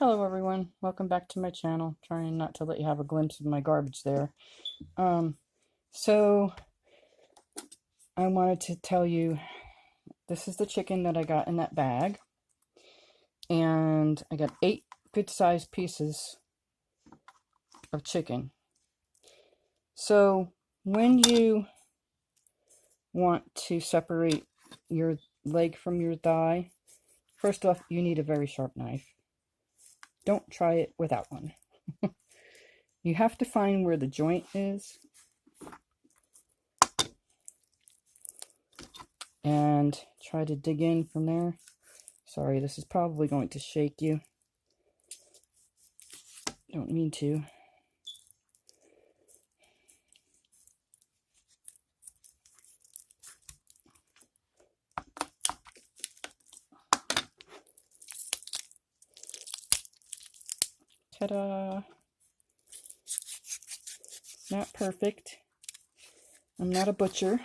Hello everyone, welcome back to my channel. Trying not to let you have a glimpse of my garbage there. So I wanted to tell you, this is the chicken that I got in that bag. And I got 8 good sized pieces of chicken. So when you want to separate your leg from your thigh, first off, you need a very sharp knife. Don't try it without one. You have to find where the joint is and try to dig in from there. Sorry, this is probably going to shake you. Don't mean to. Ta-da! It's not perfect. I'm not a butcher.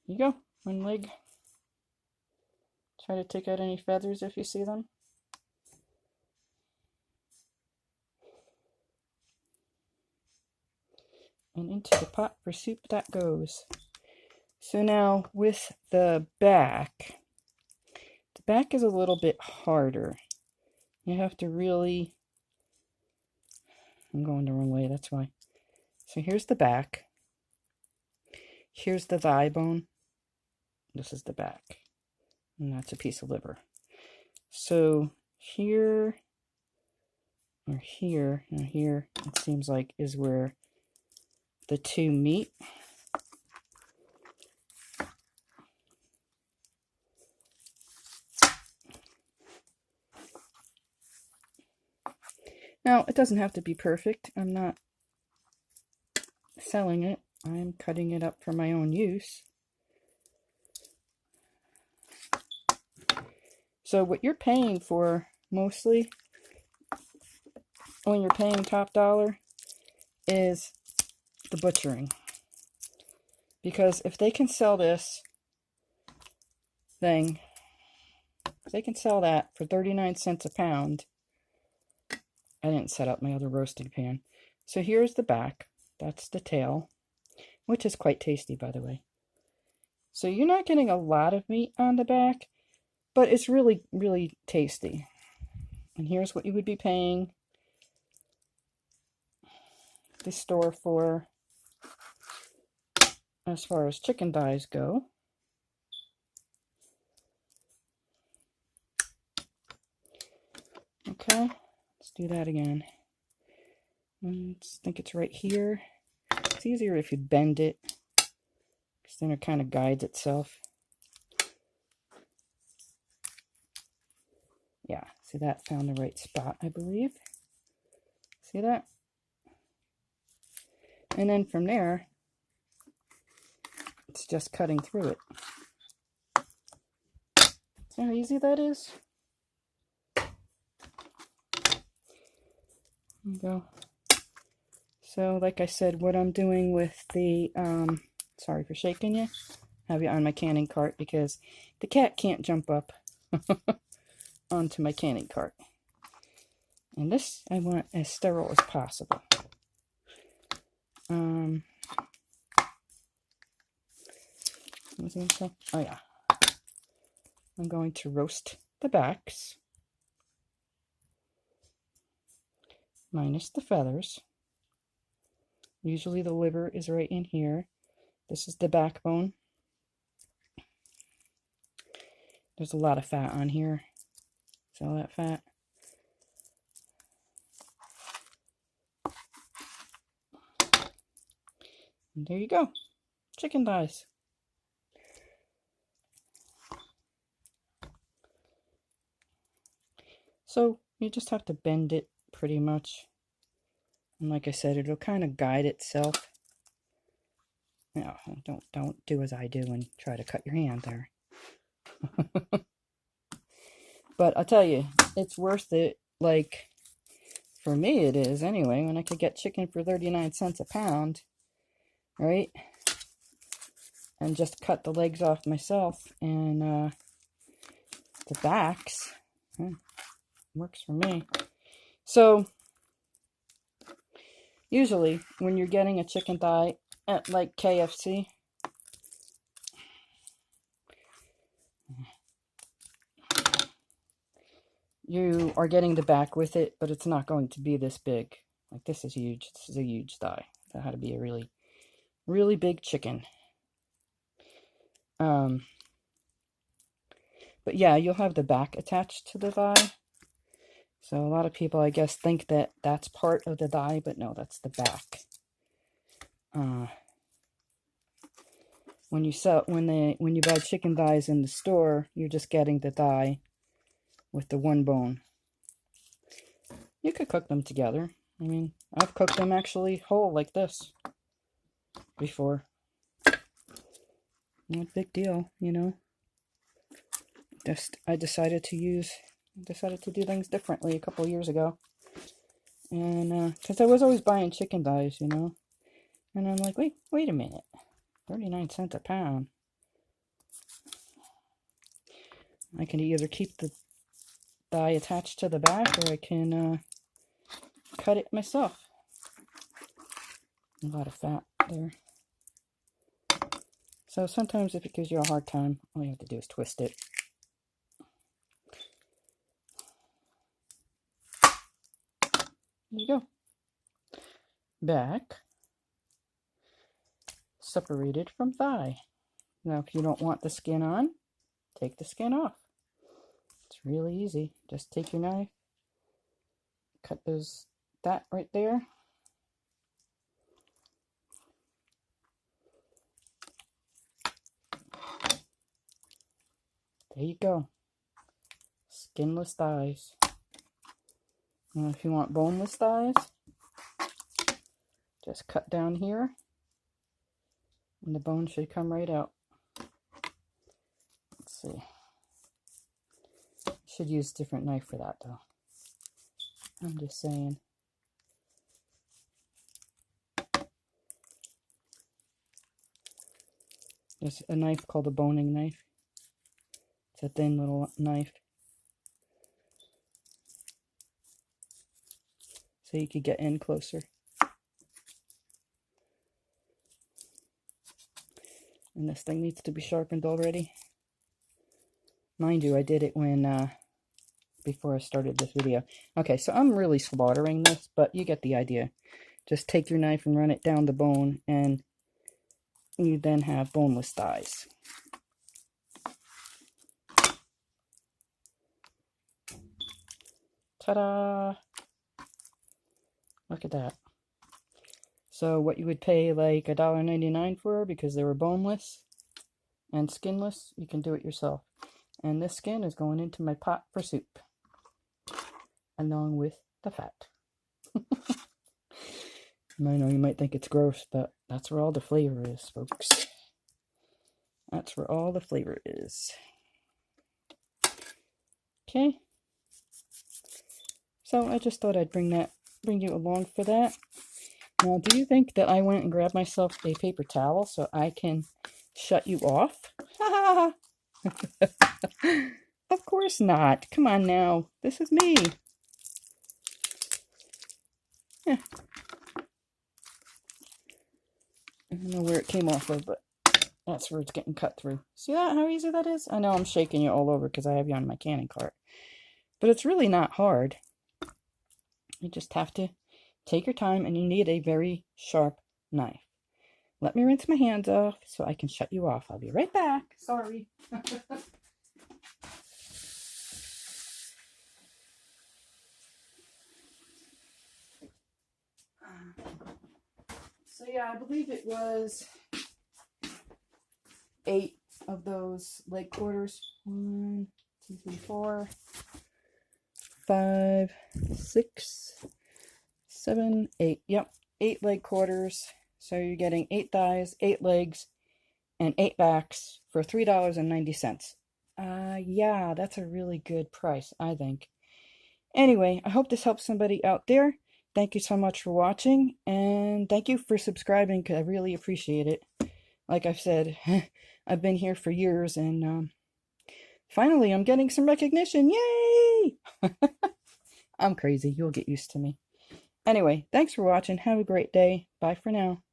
Here you go, one leg. Try to take out any feathers if you see them. And into the pot for soup that goes. So now with the back is a little bit harder. You have to really, I'm going the wrong way, that's why. So here's the back. Here's the thigh bone. This is the back. And that's a piece of liver. So here, or here, and here, it seems like is where the two meet. Now, it doesn't have to be perfect. I'm not selling it. I'm cutting it up for my own use. So what you're paying for mostly when you're paying top dollar is the butchering. Because if they can sell this thing, if they can sell that for 39 cents a pound. I didn't set up my other roasting pan. So here's the back. That's the tail, which is quite tasty, by the way. So you're not getting a lot of meat on the back, but it's really, really tasty. And here's what you would be paying the store for as far as chicken thighs go. Okay, let's do that again. I think it's right here. It's easier if you bend it, because then it kind of guides itself. Yeah, see that? Found the right spot, I believe. See that? And then from there, it's just cutting through it. See how easy that is? There you go. So, like I said, what I'm doing with the, sorry for shaking you, have you on my canning cart because the cat can't jump up onto my canning cart. And this I want as sterile as possible. Oh yeah. I'm going to roast the backs, minus the feathers. Usually the liver is right in here. This is the backbone. There's a lot of fat on here. See all that fat? And there you go. Chicken thighs. So you just have to bend it pretty much. And like I said, it'll kind of guide itself. No, don't do as I do and try to cut your hand there. But I'll tell you, it's worth it. Like, for me it is anyway, when I could get chicken for 39 cents a pound, right? And just cut the legs off myself and the backs. Works for me. So usually when you're getting a chicken thigh at like KFC, you are getting the back with it, but it's not going to be this big. Like, this is huge. This is a huge thigh. That had to be a really, really big chicken. But yeah, you'll have the back attached to the thigh. So a lot of people, I guess, think that that's part of the thigh, but no, that's the back. When you buy chicken thighs in the store, you're just getting the thigh with the one bone. You could cook them together. I mean, I've cooked them actually whole like this before. Not a big deal, you know. I decided to do things differently a couple years ago. And because I was always buying chicken thighs, you know. And I'm like, wait a minute. 39 cents a pound. I can either keep the thigh attached to the back, or I can cut it myself. A lot of fat there. So sometimes if it gives you a hard time, all you have to do is twist it. There you go. Back. Separated from thigh. Now if you don't want the skin on, take the skin off. It's really easy. Just take your knife, cut that right there. There you go. Skinless thighs. Now if you want boneless thighs, just cut down here, and the bone should come right out. Let's see. Should use a different knife for that though. I'm just saying. There's a knife called a boning knife. It's a thin little knife. So you could get in closer. And this thing needs to be sharpened already. Mind you, I did it when before I started this video. Okay, so I'm really slaughtering this, but you get the idea. Just take your knife and run it down the bone, and you then have boneless thighs. Ta-da! Look at that. So what you would pay like $1.99 for because they were boneless and skinless, you can do it yourself. And this skin is going into my pot for soup, along with the fat. I know you might think it's gross, but that's where all the flavor is, folks. That's where all the flavor is. Okay. So I just thought I'd bring you along for that. Now, do you think that I went and grabbed myself a paper towel so I can shut you off? Of course not. Come on now. This is me. Yeah. I don't know where it came off of, but that's where it's getting cut through. See that? How easy that is? I know I'm shaking you all over because I have you on my canning cart. But it's really not hard. You just have to take your time, and you need a very sharp knife. Let me rinse my hands off so I can shut you off. I'll be right back. Sorry. So yeah, I believe it was 8 of those leg quarters. 1, 2, 3, 4, 5, 6, 7, 8. Yep, 8 leg quarters. So you're getting 8 thighs, 8 legs, and 8 backs for $3.90. Yeah, that's a really good price, I think. Anyway, I hope this helps somebody out there. Thank you so much for watching, and thank you for subscribing, because I really appreciate it. Like I've said, I've been here for years, and Finally, I'm getting some recognition. Yay! I'm crazy. You'll get used to me. Anyway, thanks for watching. Have a great day. Bye for now.